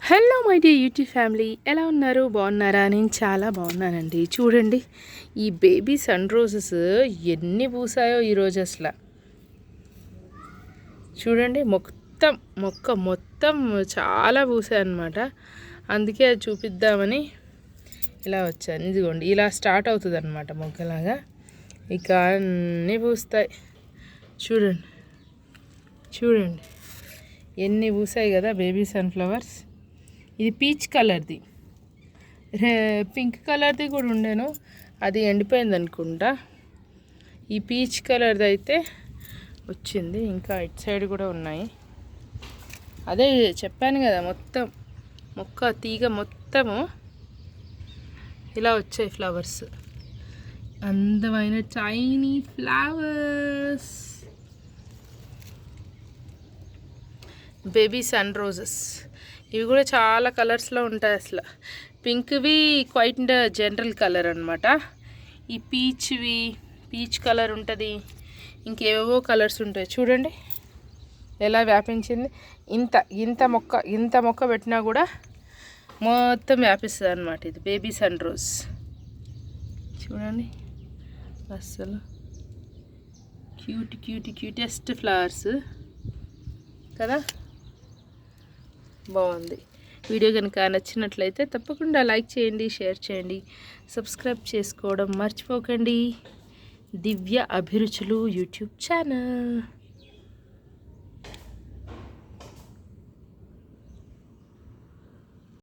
Hello my dear YouTube family, ఎలా ఉన్నారు? బాగున్నారా? నేను చాలా బాగున్నానండి. చూడండి, ఈ బేబీ సన్ రోజెస్ ఎన్ని పూసాయో ఈరోజు అసలు. చూడండి, మొక్క మొత్తం చాలా పూసాయి అన్నమాట. అందుకే అది చూపిద్దామని ఇలా వచ్చాను. ఇదిగోండి, ఇలా స్టార్ట్ అవుతుంది అన్నమాట మొగ్గలాగా. ఇక అన్నీ పూస్తాయి. చూడండి చూడండి ఎన్ని పూసాయి కదా బేబీ సన్ఫ్లవర్స్. ఇది పీచ్ కలర్ది, పింక్ కలర్ది కూడా ఉండేను, అది ఎండిపోయింది అనుకుంటా. ఈ పీచ్ కలర్ది అయితే వచ్చింది. ఇంకా ఇటు సైడ్ కూడా ఉన్నాయి. అదే చెప్పాను కదా, మొత్తం మొక్క తీగ మొత్తము ఇలా వచ్చాయి ఫ్లవర్స్, అందమైన tiny flowers, baby sun roses. ఇవి కూడా చాలా కలర్స్లో ఉంటాయి అసలు. పింక్వి క్వైట్ జనరల్ కలర్ అనమాట. ఈ పీచ్ కలర్ ఉంటుంది, ఇంకేవో కలర్స్ ఉంటాయి. చూడండి ఎలా వ్యాపించింది. ఇంత మొక్క పెట్టినా కూడా మొత్తం వ్యాపిస్తుంది అనమాట. ఇది బేబీ సన్ రోజ్. చూడండి అస్సలు క్యూటెస్ట్ ఫ్లవర్స్ కదా. బాగుంది. వీడియో కనుక నచ్చినట్లయితే తప్పకుండా లైక్ చేయండి, షేర్ చేయండి, సబ్స్క్రైబ్ చేసుకోవడం మర్చిపోకండి. దివ్య అభిరుచులు యూట్యూబ్ ఛానల్.